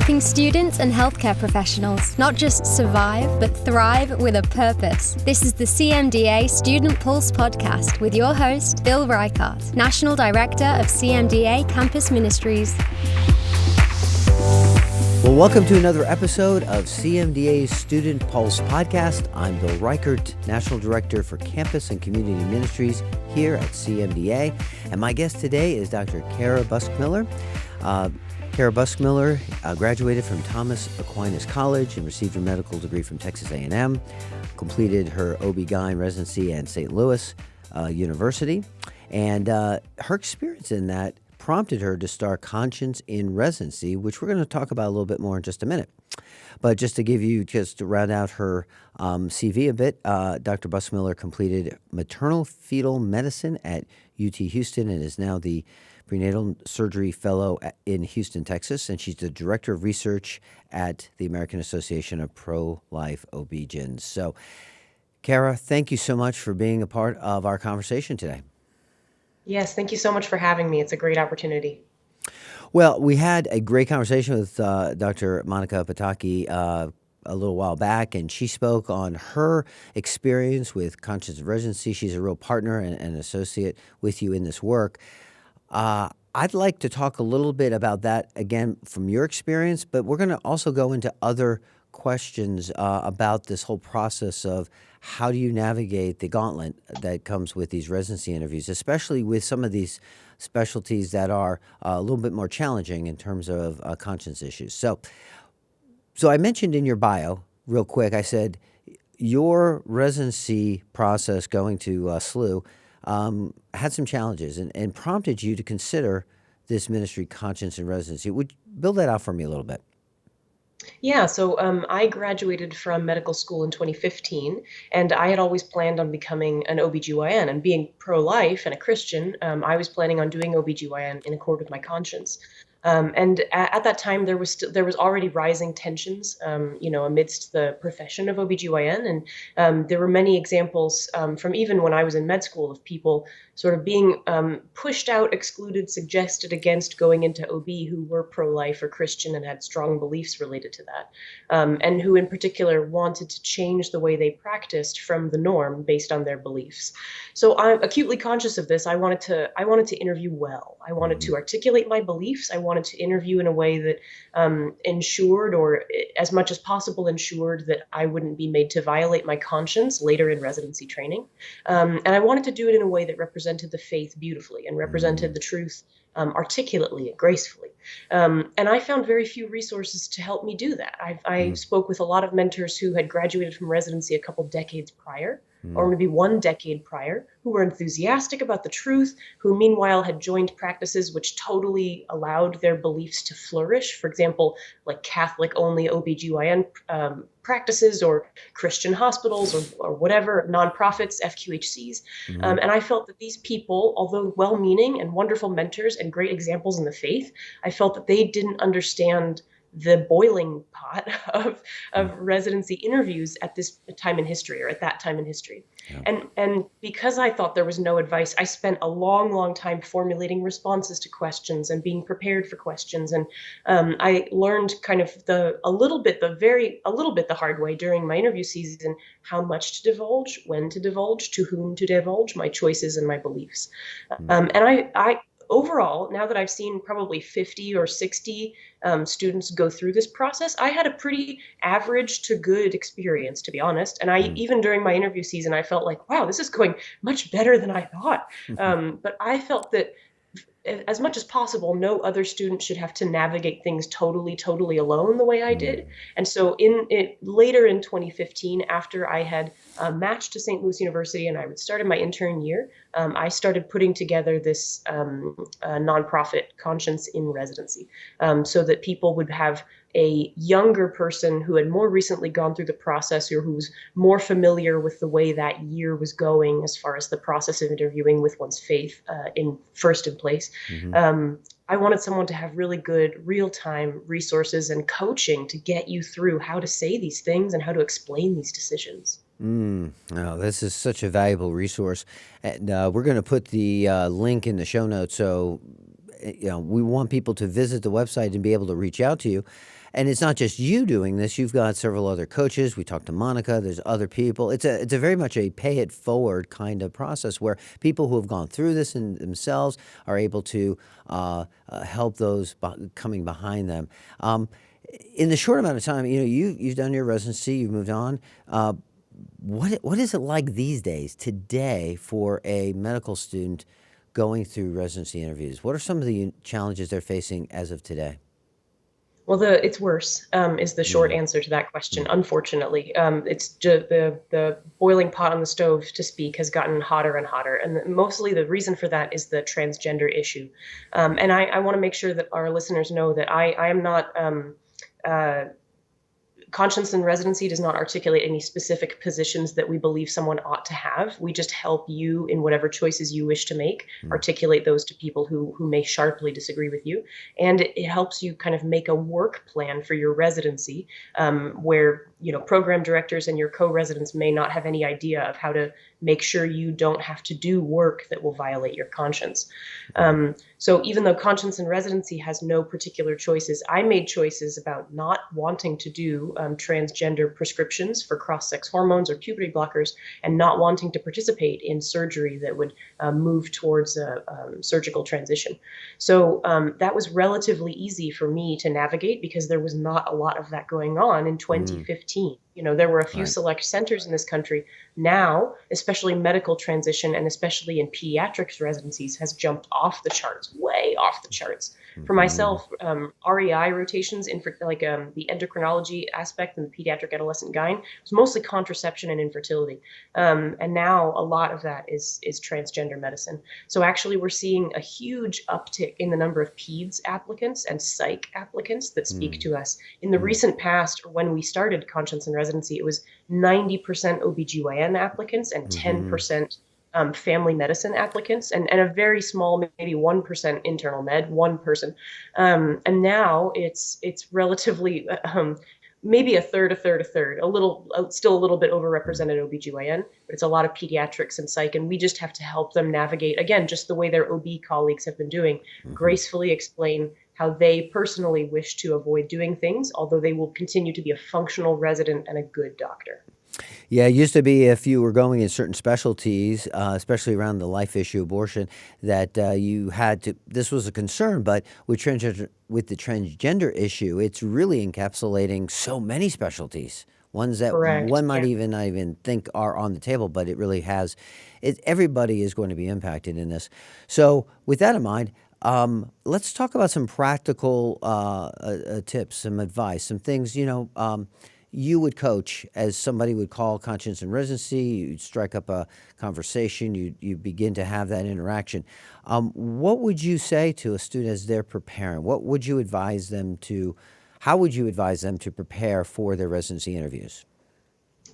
helping students and healthcare professionals not just survive, but thrive with a purpose. This is the CMDA Student Pulse podcast with your host, Bill Reichart, National Director of CMDA Campus Ministries. Well, welcome to another episode of CMDA's Student Pulse podcast. I'm Bill Reichart, National Director for Campus and Community Ministries here at CMDA. And my guest today is Dr. Cara Buskmiller. Cara Buskmiller graduated from Thomas Aquinas College and received her medical degree from Texas A&M, completed her OB-GYN residency at St. Louis University, and her experience in that prompted her to start Conscience in Residency, which we're going to talk about a little bit more in just a minute. But just to round out her CV a bit, Dr. Buskmiller completed maternal fetal medicine at UT Houston and is now the prenatal surgery fellow in Houston, Texas, and she's the director of research at the American Association of Pro-Life OB-GYNs. So, Cara, thank you so much for being a part of our conversation today. Yes, thank you so much for having me. It's a great opportunity. Well, we had a great conversation with Dr. Monica Pataki a little while back, and she spoke on her experience with Conscience in Residency. She's a real partner and an associate with you in this work. I'd like to talk a little bit about that again from your experience, but we're going to also go into other questions about this whole process of how do you navigate the gauntlet that comes with these residency interviews, especially with some of these specialties that are a little bit more challenging in terms of conscience issues. So I mentioned in your bio, real quick, I said your residency process going to SLU had some challenges and prompted you to consider this ministry, Conscience in Residency. Would you build that out for me a little bit? Yeah, so I graduated from medical school in 2015, and I had always planned on becoming an OBGYN. And being pro-life and a Christian, I was planning on doing OBGYN in accord with my conscience. And at that time, there was already rising tensions, amidst the profession of OBGYN. And there were many examples from even when I was in med school of people sort of being pushed out, excluded, suggested against going into OB who were pro-life or Christian and had strong beliefs related to that, and who in particular wanted to change the way they practiced from the norm based on their beliefs. So I'm acutely conscious of this. I wanted to interview well. I wanted to articulate my beliefs. I wanted to interview in a way that ensured, or as much as possible ensured, that I wouldn't be made to violate my conscience later in residency training. And I wanted to do it in a way that represented the faith beautifully and represented the truth articulately and gracefully. And I found very few resources to help me do that. I spoke with a lot of mentors who had graduated from residency a couple decades prior, or maybe 1 decade prior, who were enthusiastic about the truth, who meanwhile had joined practices which totally allowed their beliefs to flourish. For example, like Catholic-only OBGYN practices, or Christian hospitals, or whatever, nonprofits, FQHCs. And I felt that these people, although well-meaning and wonderful mentors and great examples in the faith, I felt that they didn't understand the boiling pot of residency interviews at this time in history, or at that time in history. Yeah. And because I thought there was no advice, I spent a long time formulating responses to questions and being prepared for questions. And I learned kind of a little bit the hard way during my interview season, how much to divulge, when to divulge, to whom to divulge my choices and my beliefs. And I overall, now that I've seen probably 50 or 60 students go through this process, I had a pretty average to good experience, to be honest. And even during my interview season, I felt like, wow, this is going much better than I thought. But I felt that as much as possible, no other student should have to navigate things totally alone the way I did. And so later in 2015, after I had matched to St. Louis University and I had started my intern year, I started putting together this nonprofit, Conscience in Residency, so that people would have a younger person who had more recently gone through the process, or who was more familiar with the way that year was going as far as the process of interviewing with one's faith in place. I wanted someone to have really good real-time resources and coaching to get you through how to say these things and how to explain these decisions. Oh, this is such a valuable resource. And we're going to put the link in the show notes. So we want people to visit the website and be able to reach out to you. And it's not just you doing this. You've got several other coaches. We talked to Monica. There's other people. It's a very much a pay it forward kind of process where people who have gone through this in themselves are able to help those coming behind them. In the short amount of time, you've done your residency, you've moved on. What is it like these days, today, for a medical student going through residency interviews? What are some of the challenges they're facing as of today? Well, it's worse, is the short Mm, answer to that question. mm, Unfortunately, it's just the boiling pot on the stove, to speak, has gotten hotter and hotter, and mostly the reason for that is the transgender issue. And I want to make sure that our listeners know that I am not. Uh, Conscience in Residency does not articulate any specific positions that we believe someone ought to have. We just help you in whatever choices you wish to make, mm, articulate those to people who may sharply disagree with you. And it helps you kind of make a work plan for your residency, where program directors and your co-residents may not have any idea of how to make sure you don't have to do work that will violate your conscience. mm, So even though Conscience in Residency has no particular choices, I made choices about not wanting to do transgender prescriptions for cross-sex hormones or puberty blockers, and not wanting to participate in surgery that would move towards a surgical transition. So that was relatively easy for me to navigate because there was not a lot of that going on in mm. 2015. There were a few Right. select centers in this country. Now, especially medical transition and especially in pediatrics residencies, has jumped off the charts, way off the charts. For Mhm. myself, REI rotations, the endocrinology aspect and the pediatric adolescent gyne, was mostly contraception and infertility. And now a lot of that is transgender medicine. So actually, we're seeing a huge uptick in the number of peds applicants and psych applicants that speak Mm, to us. In the mm, recent past, or when we started Conscience in Residency, it was 90% OBGYN applicants and mhm, 10% family medicine applicants, and a very small, maybe 1% internal med, one person. And now it's relatively maybe a third, still a little bit mm, overrepresented OBGYN, but it's a lot of pediatrics and psych. And we just have to help them navigate, again, just the way their OB colleagues have been doing, mhm. gracefully explain how they personally wish to avoid doing things, although they will continue to be a functional resident and a good doctor. Yeah, it used to be if you were going in certain specialties, especially around the life issue abortion, that you had to. This was a concern, but with the transgender issue, it's really encapsulating so many specialties. Ones that Correct. one might Yeah. even not even think are on the table, but it really has. Everybody is going to be impacted in this. So, with that in mind, let's talk about some practical tips, some advice, some things. You would coach as somebody would call Conscience in Residency. You'd strike up a conversation. You begin to have that interaction. What would you say to a student as they're preparing? What would you advise them to? How would you advise them to prepare for their residency interviews?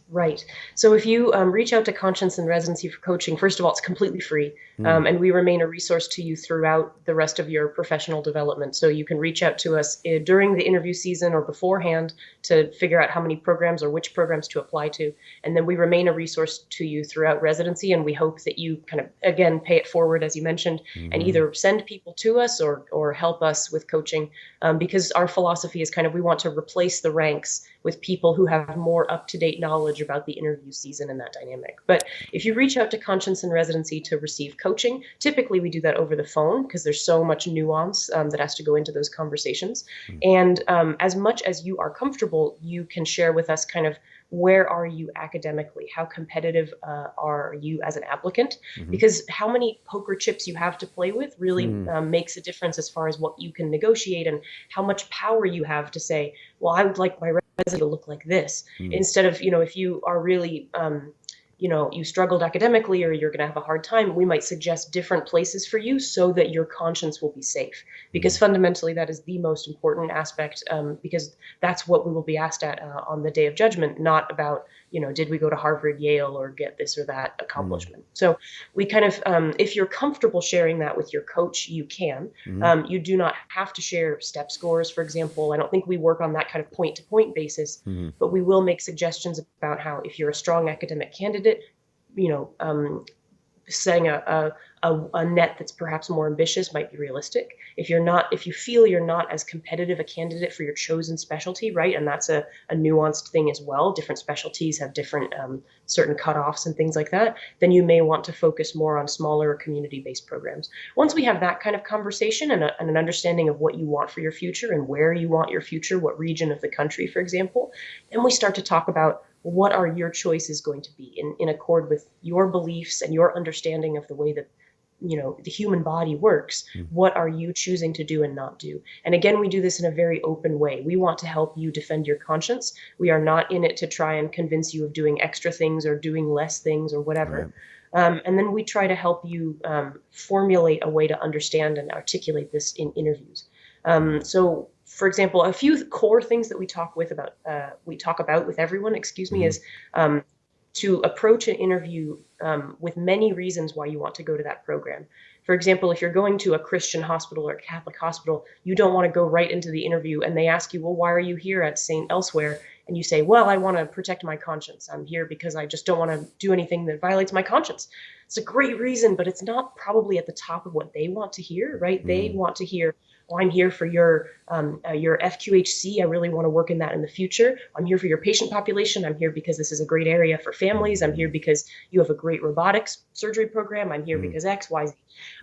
Right. So if you reach out to Conscience in Residency for coaching, first of all, it's completely free. Mm, And we remain a resource to you throughout the rest of your professional development. So you can reach out to us during the interview season or beforehand to figure out how many programs or which programs to apply to. And then we remain a resource to you throughout residency. And we hope that you kind of, again, pay it forward, as you mentioned, and hmm either send people to us or help us with coaching. Because our philosophy is kind of, we want to replace the ranks with people who have more up-to-date knowledge about the interview season and that dynamic. But if you reach out to Conscience in Residency to receive coaching, typically we do that over the phone because there's so much nuance that has to go into those conversations. And as much as you are comfortable, you can share with us kind of, where are you academically? How competitive are you as an applicant? hmm Because how many poker chips you have to play with really hmm makes a difference as far as what you can negotiate and how much power you have to say, well, I would like my resume to look like this. hmm Instead of, if you are really you struggled academically or you're going to have a hard time, we might suggest different places for you so that your conscience will be safe. Because fundamentally, that is the most important aspect, because that's what we will be asked at on the day of judgment, not about, did we go to Harvard, Yale, or get this or that hmm accomplishment. So we kind of, if you're comfortable sharing that with your coach, you can. hmm You do not have to share step scores, for example. I don't think we work on that kind of point to point basis, hmm but we will make suggestions about how, if you're a strong academic candidate, you know, um, setting a net that's perhaps more ambitious might be realistic. If you feel you're not as competitive a candidate for your chosen specialty, right? And that's a nuanced thing as well. Different specialties have different certain cutoffs and things like that. Then you may want to focus more on smaller community-based programs. Once we have that kind of conversation and an understanding of what you want for your future and where you want your future, what region of the country, for example, then we start to talk about what are your choices going to be in accord with your beliefs and your understanding of the way that the human body works. What are you choosing to do and not do? And again, we do this in a very open way. We want to help you defend your conscience. We are not in it to try and convince you of doing extra things or doing less things or whatever. Right. And then we try to help you formulate a way to understand and articulate this in interviews. So, for example, a few core things that we talk about with everyone, is to approach an interview with many reasons why you want to go to that program. For example, if you're going to a Christian hospital or a Catholic hospital, you don't want to go right into the interview and they ask you, well, why are you here at St. Elsewhere? And you say, well, I want to protect my conscience. I'm here because I just don't want to do anything that violates my conscience. It's a great reason, but it's not probably at the top of what they want to hear, right? They want to hear, well, I'm here for your FQHC. I really want to work in that in the future. I'm here for your patient population. I'm here because this is a great area for families. I'm here because you have a great robotics surgery program. I'm here because X, Y, Z.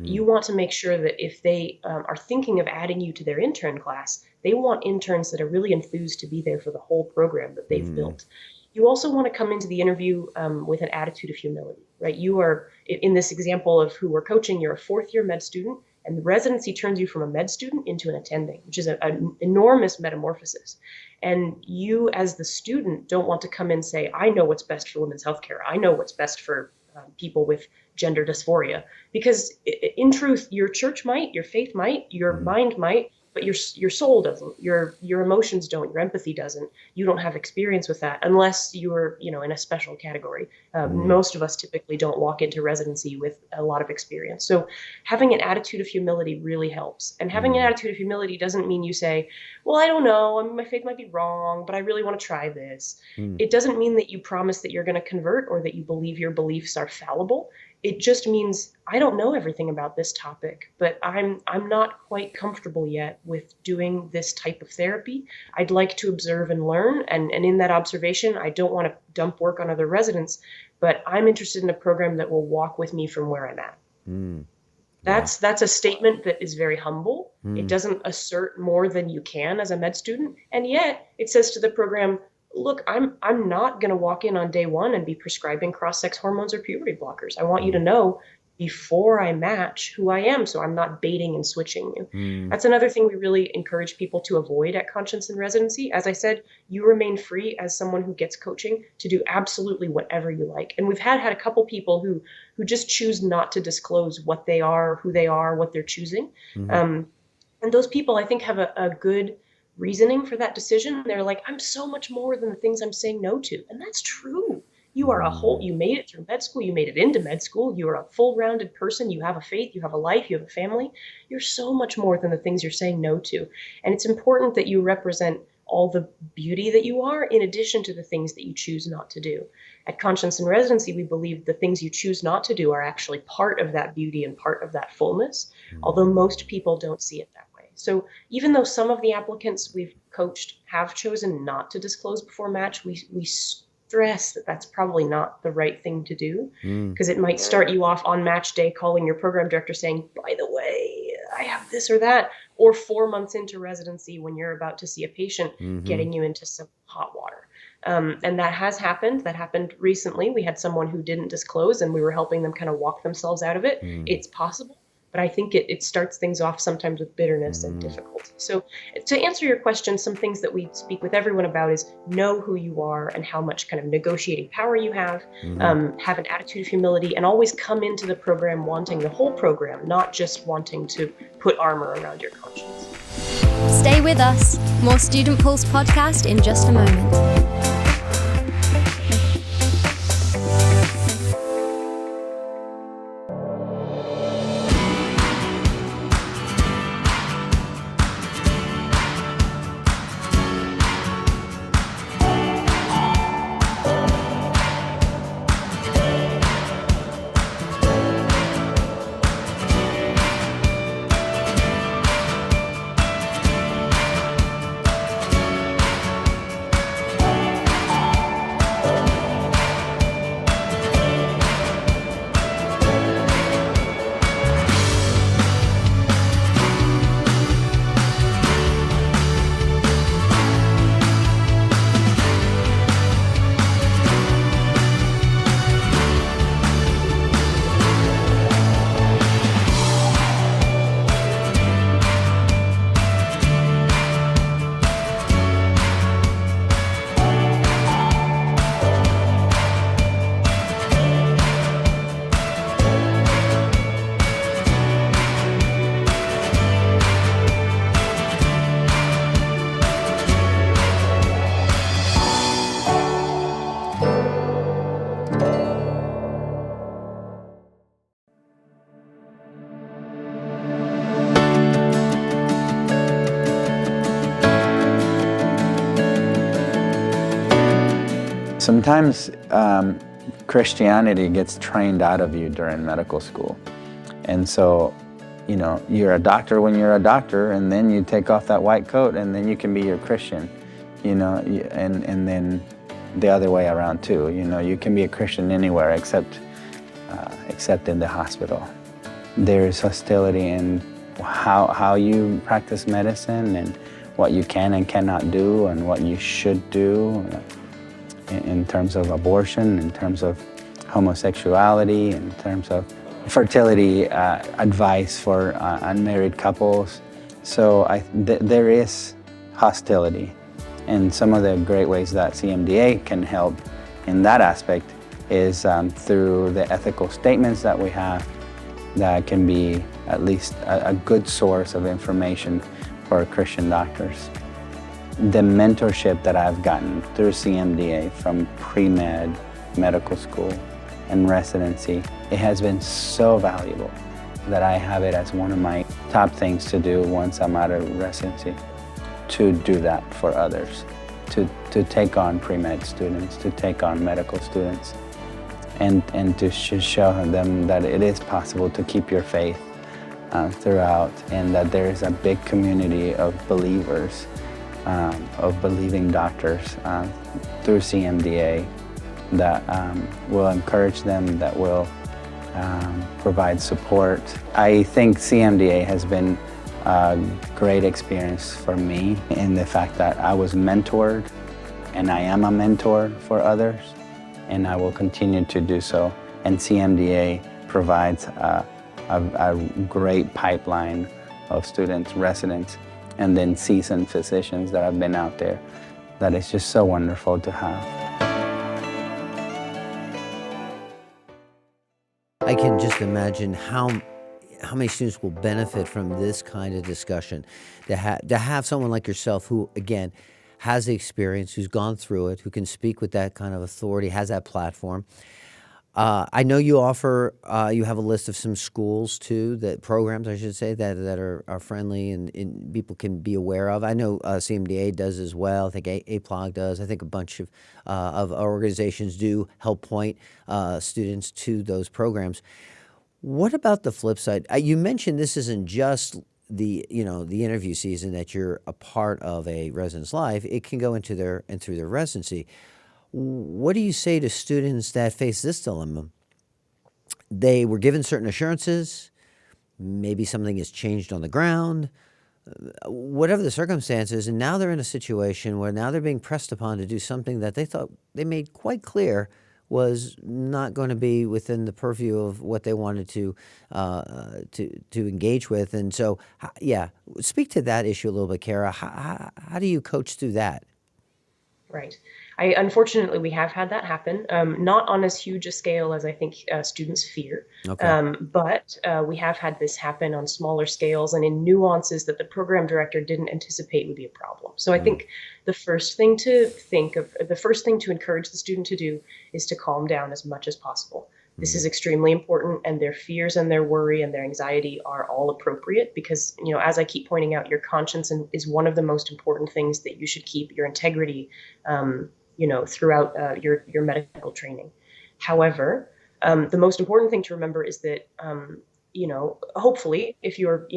You want to make sure that if they are thinking of adding you to their intern class, they want interns that are really enthused to be there for the whole program that they've built. You also want to come into the interview with an attitude of humility, right? You are, in this example of who we're coaching, you're a fourth-year med student, and the residency turns you from a med student into an attending, which is an enormous metamorphosis. And you, as the student, don't want to come in and say, I know what's best for women's healthcare. I know what's best for people with gender dysphoria. Because in truth, your church might, your faith might, your mind might, but your soul doesn't, your emotions don't, your empathy doesn't. You don't have experience with that unless you're, in a special category. Most of us typically don't walk into residency with a lot of experience. So having an attitude of humility really helps. And having an attitude of humility doesn't mean you say, well, I don't know, my faith might be wrong, but I really want to try this. It doesn't mean that you promise that you're going to convert or that you believe your beliefs are fallible. It just means I don't know everything about this topic, but I'm not quite comfortable yet with doing this type of therapy. I'd like to observe and learn, and in that observation, I don't want to dump work on other residents, but I'm interested in a program that will walk with me from where I'm at. That's a statement that is very humble. It doesn't assert more than you can as a med student, and yet it says to the program, look, I'm not going to walk in on day one and be prescribing cross-sex hormones or puberty blockers. I want you to know before I match who I am, so I'm not baiting and switching you. That's another thing we really encourage people to avoid at Conscience in Residency. As I said, you remain free as someone who gets coaching to do absolutely whatever you like. And we've had a couple people who just choose not to disclose what they are, who they are, what they're choosing. And those people, I think, have a good reasoning for that decision. They're like, I'm so much more than the things I'm saying no to. And that's true. You are you made it through med school. You made it into med school. You are a full-rounded person. You have a faith. You have a life. You have a family. You're so much more than the things you're saying no to. And it's important that you represent all the beauty that you are in addition to the things that you choose not to do. At Conscience in Residency, we believe the things you choose not to do are actually part of that beauty and part of that fullness, although most people don't see it that way. So even though some of the applicants we've coached have chosen not to disclose before match, we stress that that's probably not the right thing to do, because it might start you off on match day calling your program director saying, by the way, I have this or that, or 4 months into residency when you're about to see a patient, getting you into some hot water. And that has happened. That happened recently. We had someone who didn't disclose and we were helping them kind of walk themselves out of it. It's possible. But I think it starts things off sometimes with bitterness and difficulty. So to answer your question, some things that we speak with everyone about is know who you are and how much kind of negotiating power you have an attitude of humility, and always come into the program wanting the whole program, not just wanting to put armor around your conscience. Stay with us. More Student Pulse podcast in just a moment. sometimes Christianity gets trained out of you during medical school. And so, you're a doctor when you're a doctor, and then you take off that white coat, and then you can be your Christian, and then the other way around too. You can be a Christian anywhere except in the hospital. There's hostility in how you practice medicine, and what you can and cannot do, and what you should do in terms of abortion, in terms of homosexuality, in terms of fertility advice for unmarried couples. So there is hostility. And some of the great ways that CMDA can help in that aspect is through the ethical statements that we have that can be at least a good source of information for Christian doctors. The mentorship that I've gotten through CMDA from pre-med, medical school, and residency, it has been so valuable that I have it as one of my top things to do once I'm out of residency, to do that for others, to take on pre-med students, to take on medical students, and to show them that it is possible to keep your faith throughout, and that there is a big community of believers, of believing doctors through CMDA that will encourage them, that will provide support. I think CMDA has been a great experience for me in the fact that I was mentored, and I am a mentor for others, and I will continue to do so. And CMDA provides a great pipeline of students, residents, and then seasoned physicians that have been out there. That is just so wonderful to have. I can just imagine how many students will benefit from this kind of discussion, to have someone like yourself who, again, has the experience, who's gone through it, who can speak with that kind of authority, has that platform. I know you offer, you have a list of some schools too, programs I should say, that are friendly and people can be aware of. I know CMDA does as well. I think APLOG does. I think a bunch of organizations do help point students to those programs. What about the flip side? You mentioned this isn't just the interview season, that you're a part of a resident's life. It can go into their residency. What do you say to students that face this dilemma? They were given certain assurances, maybe something has changed on the ground, whatever the circumstances, and now they're in a situation where now they're being pressed upon to do something that they thought they made quite clear was not going to be within the purview of what they wanted to engage with. And so, speak to that issue a little bit, Cara. How do you coach through that? Right. Unfortunately, we have had that happen, not on as huge a scale as I think students fear, Okay. but we have had this happen on smaller scales and in nuances that the program director didn't anticipate would be a problem. So I think the first thing to encourage the student to do is to calm down as much as possible. This is extremely important, and their fears and their worry and their anxiety are all appropriate because, as I keep pointing out, your conscience is one of the most important things that you should keep, your integrity, throughout your medical training. However, the most important thing to remember is that, hopefully, if you're,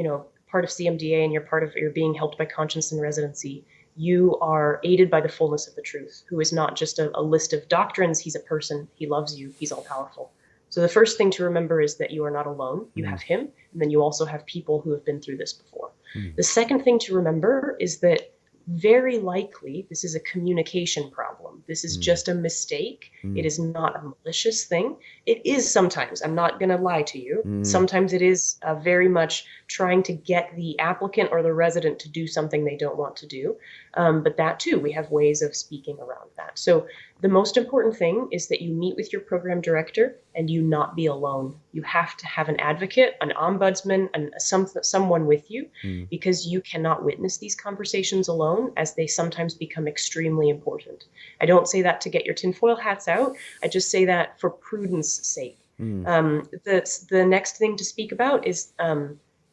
part of CMDA and you're being helped by conscience in residency, you are aided by the fullness of the truth, who is not just a list of doctrines. He's a person. He loves you. He's all powerful. So the first thing to remember is that you are not alone. You have him, and then you also have people who have been through this before. The second thing to remember is that very likely this is a communication problem. This is just a mistake. It is not a malicious thing. It is sometimes, I'm not going to lie to you, sometimes it is very much trying to get the applicant or the resident to do something they don't want to do. But that too, we have ways of speaking around that. So the most important thing is that you meet with your program director and you not be alone. You have to have an advocate, an ombudsman, and someone with you, because you cannot witness these conversations alone, as they sometimes become extremely important. I don't say that to get your tinfoil hats out. I just say that for prudence sake. The next thing to speak about is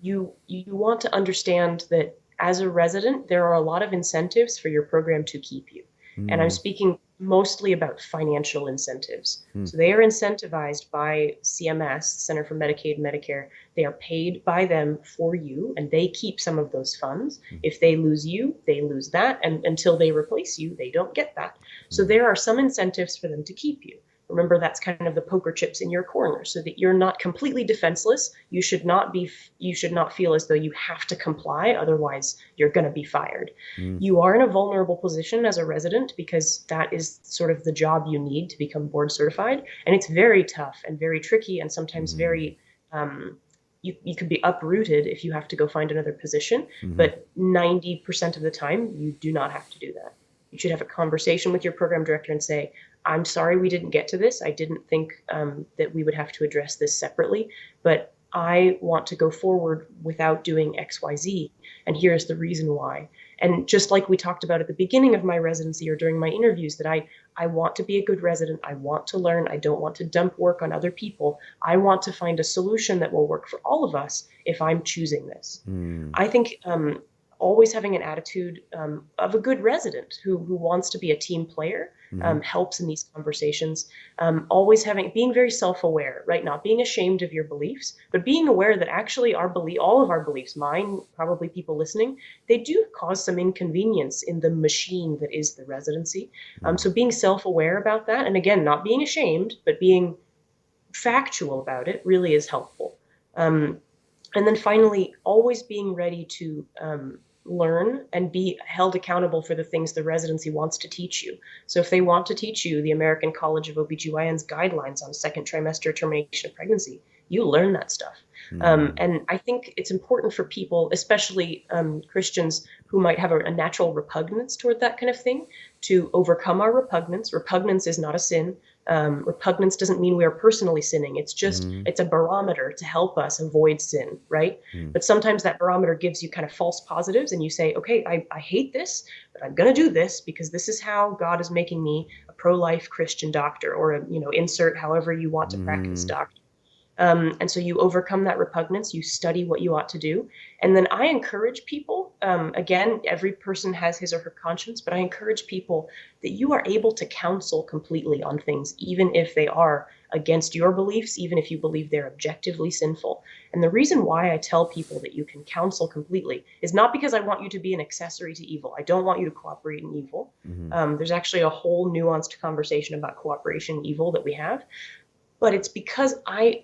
you want to understand that as a resident, there are a lot of incentives for your program to keep you. And I'm speaking mostly about financial incentives. So they are incentivized by CMS, Center for Medicaid and Medicare. They are paid by them for you, and they keep some of those funds. If they lose you, they lose that, and until they replace you, they don't get that. So there are some incentives for them to keep you. Remember, that's kind of the poker chips in your corner, so that you're not completely defenseless. You should not feel as though you have to comply, otherwise you're going to be fired. You are in a vulnerable position as a resident because that is sort of the job you need to become board certified, and it's very tough and very tricky, and sometimes very you could be uprooted if you have to go find another position. But 90% of the time, you do not have to do that. You should have a conversation with your program director and say, I'm sorry we didn't get to this. I didn't think that we would have to address this separately, but I want to go forward without doing XYZ, and here's the reason why. And just like we talked about at the beginning of my residency or during my interviews, that I want to be a good resident. I want to learn. I don't want to dump work on other people. I want to find a solution that will work for all of us if I'm choosing this. I think always having an attitude of a good resident who wants to be a team player helps in these conversations. Always being very self-aware, right? Not being ashamed of your beliefs, but being aware that actually all of our beliefs, mine, probably people listening, they do cause some inconvenience in the machine that is the residency. So being self-aware about that, and again, not being ashamed, but being factual about it really is helpful. And then finally, always being ready to learn and be held accountable for the things the residency wants to teach you. So if they want to teach you the American College of OBGYN's guidelines on second trimester termination of pregnancy, you learn that stuff. And I think it's important for people, especially Christians who might have a natural repugnance toward that kind of thing, to overcome our repugnance. Repugnance is not a sin. Repugnance doesn't mean we are personally sinning. It's just, it's a barometer to help us avoid sin, right? But sometimes that barometer gives you kind of false positives, and you say, okay, I hate this, but I'm going to do this because this is how God is making me a pro-life Christian doctor, or insert however you want to practice doctor. And so you overcome that repugnance, you study what you ought to do. And then I encourage people, again, every person has his or her conscience, but I encourage people that you are able to counsel completely on things, even if they are against your beliefs, even if you believe they're objectively sinful. And the reason why I tell people that you can counsel completely is not because I want you to be an accessory to evil. I don't want you to cooperate in evil. There's actually a whole nuanced conversation about cooperation in evil that we have. But it's because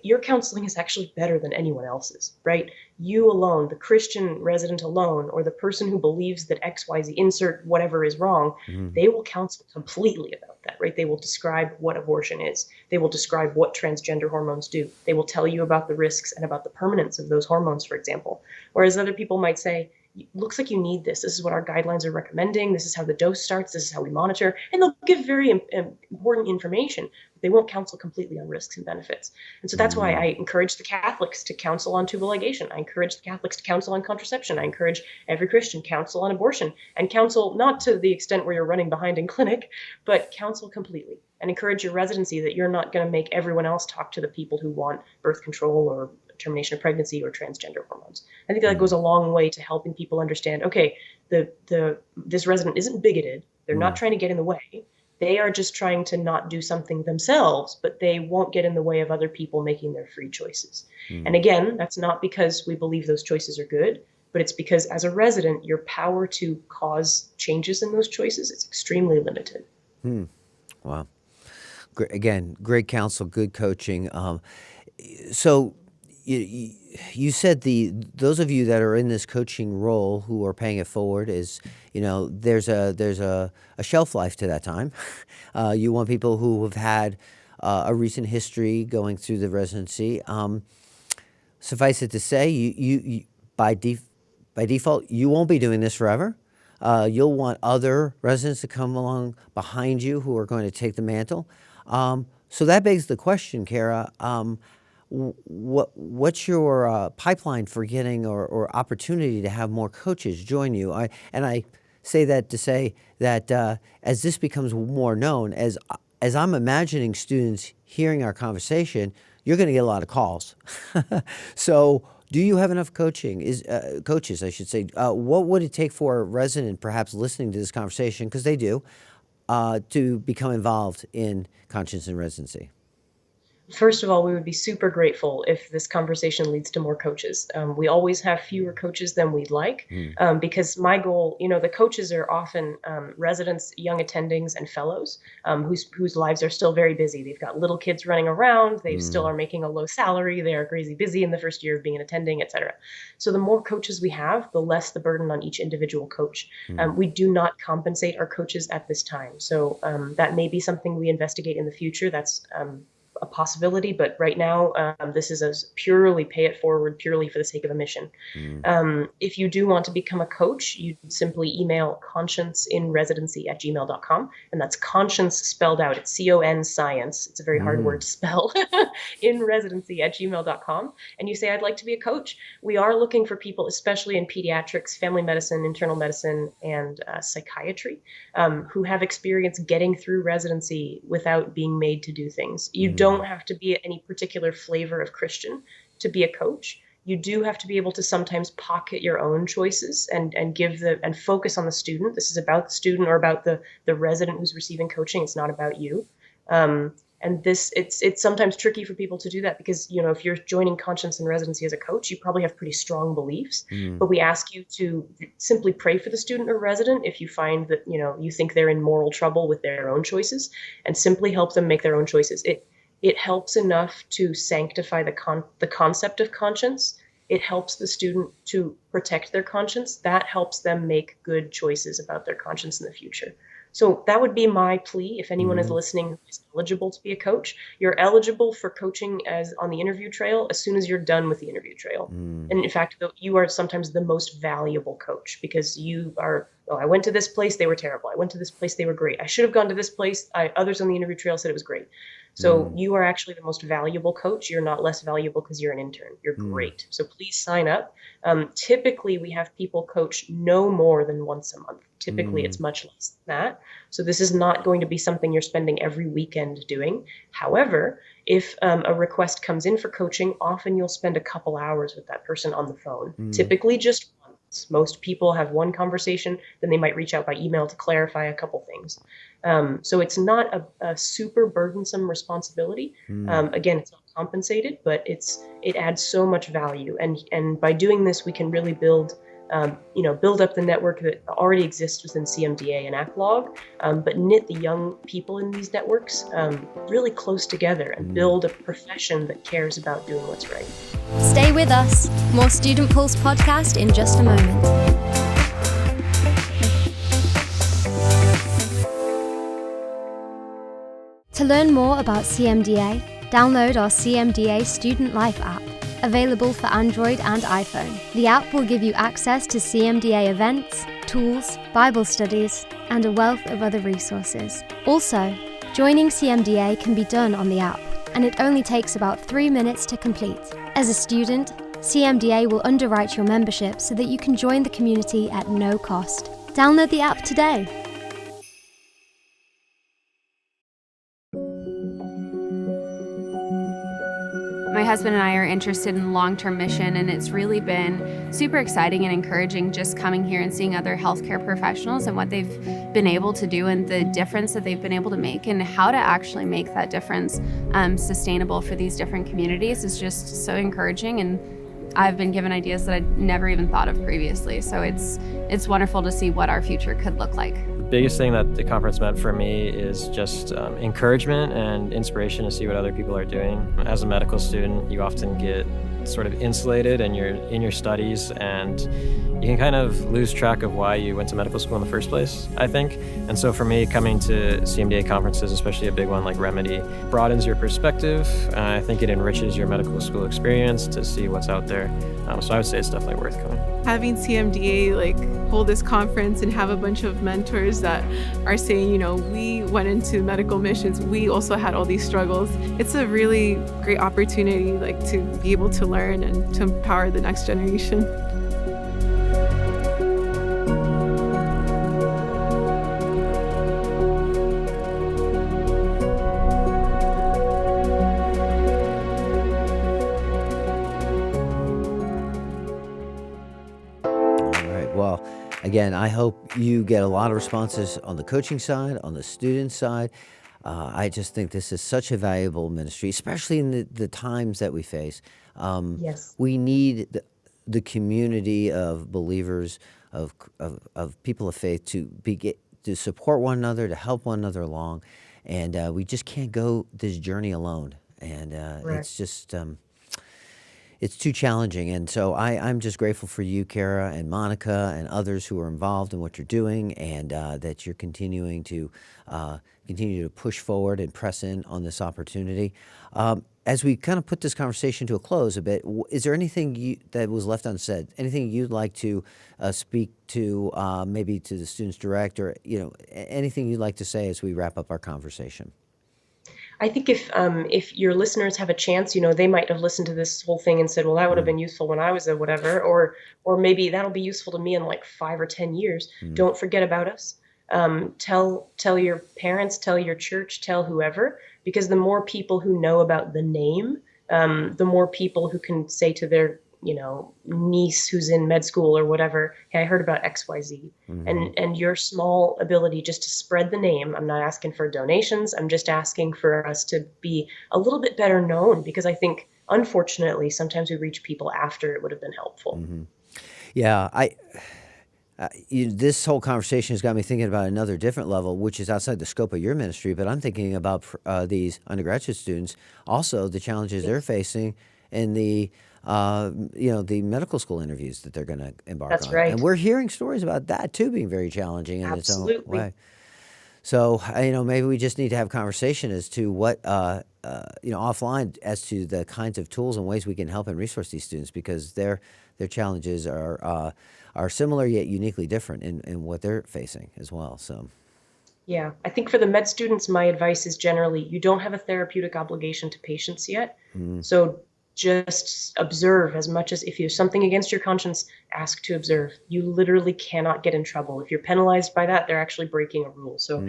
your counseling is actually better than anyone else's, right? You alone, the Christian resident alone, or the person who believes that XYZ, insert whatever is wrong, they will counsel completely about that, right? They will describe what abortion is. They will describe what transgender hormones do. They will tell you about the risks and about the permanence of those hormones, for example. Whereas other people might say, looks like you need this. This is what our guidelines are recommending. This is how the dose starts. This is how we monitor. And they'll give very important information. They won't counsel completely on risks and benefits. And so that's why I encourage the Catholics to counsel on tubal ligation. I encourage the Catholics to counsel on contraception. I encourage every Christian counsel on abortion, and counsel not to the extent where you're running behind in clinic, but counsel completely, and encourage your residency that you're not going to make everyone else talk to the people who want birth control or termination of pregnancy or transgender hormones. I think that goes a long way to helping people understand, okay, this resident isn't bigoted. They're not trying to get in the way. They are just trying to not do something themselves, but they won't get in the way of other people making their free choices. And again, that's not because we believe those choices are good, but it's because as a resident, your power to cause changes in those choices is extremely limited. Wow. Again, great counsel, good coaching. So you said those of you that are in this coaching role who are paying it forward is, there's a shelf life to that time. You want people who have had a recent history going through the residency. Suffice it to say, you by default, you won't be doing this forever. You'll want other residents to come along behind you who are going to take the mantle. So that begs the question, Cara. What's your pipeline for getting or opportunity to have more coaches join you? I say that to say that as this becomes more known, as I'm imagining students hearing our conversation, you're going to get a lot of calls. So do you have enough coaches, I should say? What would it take for a resident perhaps listening to this conversation, because they do, to become involved in Conscience and Residency? First of all, we would be super grateful if this conversation leads to more coaches. We always have fewer coaches than we'd like, because my goal, the coaches are often residents, young attendings, and fellows whose lives are still very busy. They've got little kids running around. They still are making a low salary. They are crazy busy in the first year of being an attending, et cetera. So the more coaches we have, the less the burden on each individual coach. We do not compensate our coaches at this time. So that may be something we investigate in the future. That's a possibility, but right now this is a purely pay it forward, purely for the sake of a mission. If you do want to become a coach, you simply email conscience-in-residency@gmail.com, and that's conscience spelled out. It's C-O-N science. It's a very hard word to spell. in-residency@gmail.com, and you say, I'd like to be a coach. We are looking for people, especially in pediatrics, family medicine, internal medicine, and psychiatry, who have experience getting through residency without being made to do things. You don't have to be any particular flavor of Christian to be a coach. You do have to be able to sometimes pocket your own choices and focus on the student. This is about the student or about the resident who's receiving coaching. It's not about you. And it's sometimes tricky for people to do that because, if you're joining Conscience and Residency as a coach, you probably have pretty strong beliefs, but we ask you to simply pray for the student or resident if you find that, you think they're in moral trouble with their own choices, and simply help them make their own choices. It helps enough to sanctify the concept of conscience. It helps the student to protect their conscience. That helps them make good choices about their conscience in the future. So that would be my plea. If anyone is listening who is eligible to be a coach, you're eligible for coaching as on the interview trail as soon as you're done with the interview trail. And in fact, you are sometimes the most valuable coach because you are, I went to this place, they were terrible. I went to this place, they were great. I should have gone to this place. Others on the interview trail said it was great. So you are actually the most valuable coach. You're not less valuable because you're an intern. You're great. So please sign up. Typically, we have people coach no more than once a month. Typically, it's much less than that. So this is not going to be something you're spending every weekend doing. However, if a request comes in for coaching, often you'll spend a couple hours with that person on the phone. Typically just once. Most people have one conversation, then they might reach out by email to clarify a couple things. So it's not a super burdensome responsibility. Again, it's not compensated, but it adds so much value. And by doing this, we can really build up the network that already exists within CMDA and ACLOG, but knit the young people in these networks really close together and build a profession that cares about doing what's right. Stay with us. More Student Pulse podcast in just a moment. To learn more about CMDA, download our CMDA Student Life app, available for Android and iPhone. The app will give you access to CMDA events, tools, Bible studies, and a wealth of other resources. Also, joining CMDA can be done on the app, and it only takes about 3 minutes to complete. As a student, CMDA will underwrite your membership so that you can join the community at no cost. Download the app today. My husband and I are interested in long-term mission, and it's really been super exciting and encouraging just coming here and seeing other healthcare professionals and what they've been able to do and the difference that they've been able to make and how to actually make that difference sustainable for these different communities is just so encouraging. And I've been given ideas that I'd never even thought of previously. So it's wonderful to see what our future could look like. The biggest thing that the conference meant for me is just encouragement and inspiration to see what other people are doing. As a medical student, you often get sort of insulated and you're in your studies, and you can kind of lose track of why you went to medical school in the first place, I think. And so for me, coming to CMDA conferences, especially a big one like Remedy, broadens your perspective. I think it enriches your medical school experience to see what's out there. So I would say it's definitely worth coming. Having CMDA hold this conference and have a bunch of mentors that are saying, we went into medical missions, we also had all these struggles. It's a really great opportunity to be able to learn and to empower the next generation. Well, again, I hope you get a lot of responses on the coaching side, on the student side. I just think this is such a valuable ministry, especially in the times that we face. Yes. We need the community of believers, of people of faith to support one another, to help one another along. And we just can't go this journey alone. And it's just, it's too challenging. And so I'm just grateful for you, Cara and Monica and others who are involved in what you're doing, and that you're continuing to push forward and press in on this opportunity. As we kind of put this conversation to a close a bit, is there anything that was left unsaid? Anything you'd like to speak to, maybe to the students direct, or anything you'd like to say as we wrap up our conversation? I think if your listeners have a chance, they might have listened to this whole thing and said, well, that would have been useful when I was a whatever, or maybe that'll be useful to me in like 5 or 10 years. Don't forget about us. Tell your parents, tell your church, tell whoever, because the more people who know about the name, the more people who can say to their niece who's in med school or whatever, hey, I heard about XYZ. And your small ability just to spread the name. I'm not asking for donations. I'm just asking for us to be a little bit better known, because I think, unfortunately, sometimes we reach people after it would have been helpful. Yeah, this whole conversation has got me thinking about another different level, which is outside the scope of your ministry, but I'm thinking about these undergraduate students, also the challenges they're facing in the medical school interviews that they're going to embark on. That's right. And we're hearing stories about that too being very challenging in its own way. So, maybe we just need to have conversation as to what, offline, as to the kinds of tools and ways we can help and resource these students, because their challenges are similar yet uniquely different in what they're facing as well. So. Yeah, I think for the med students, my advice is generally, you don't have a therapeutic obligation to patients yet. So just observe as much as, if you have something against your conscience, ask to observe. You literally cannot get in trouble. If you're penalized by that, they're actually breaking a rule. So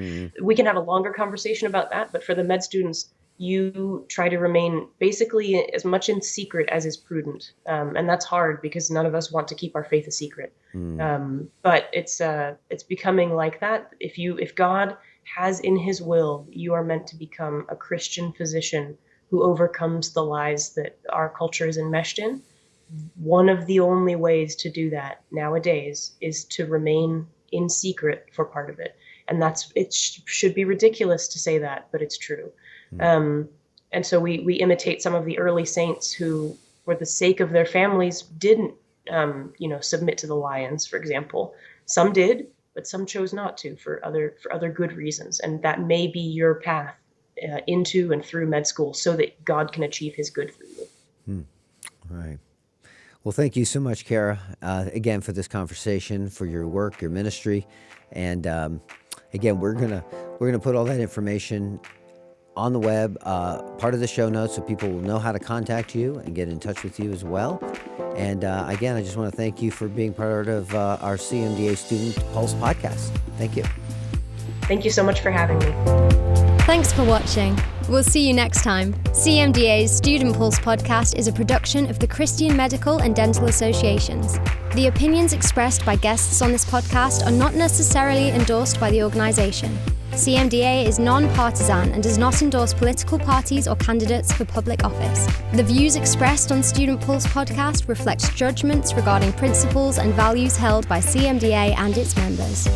we can have a longer conversation about that. But for the med students, you try to remain basically as much in secret as is prudent. And that's hard, because none of us want to keep our faith a secret. But it's becoming like that. If God has in his will, you are meant to become a Christian physician who overcomes the lies that our culture is enmeshed in. One of the only ways to do that nowadays is to remain in secret for part of it. And it should be ridiculous to say that, but it's true. And so we imitate some of the early saints who, for the sake of their families, didn't, submit to the lions, for example. Some did, but some chose not to for other good reasons. And that may be your path into and through med school, so that God can achieve his good through you. Right. Well, thank you so much, Cara, again, for this conversation, for your work, your ministry. And again, we're gonna put all that information on the web, part of the show notes, so people will know how to contact you and get in touch with you as well. And again, I just want to thank you for being part of our CMDA Student Pulse podcast. Thank you. Thank you so much for having me. Thanks for watching. We'll see you next time. CMDA's Student Pulse podcast is a production of the Christian Medical and Dental Associations. The opinions expressed by guests on this podcast are not necessarily endorsed by the organization. CMDA is non-partisan and does not endorse political parties or candidates for public office. The views expressed on Student Pulse podcast reflect judgments regarding principles and values held by CMDA and its members.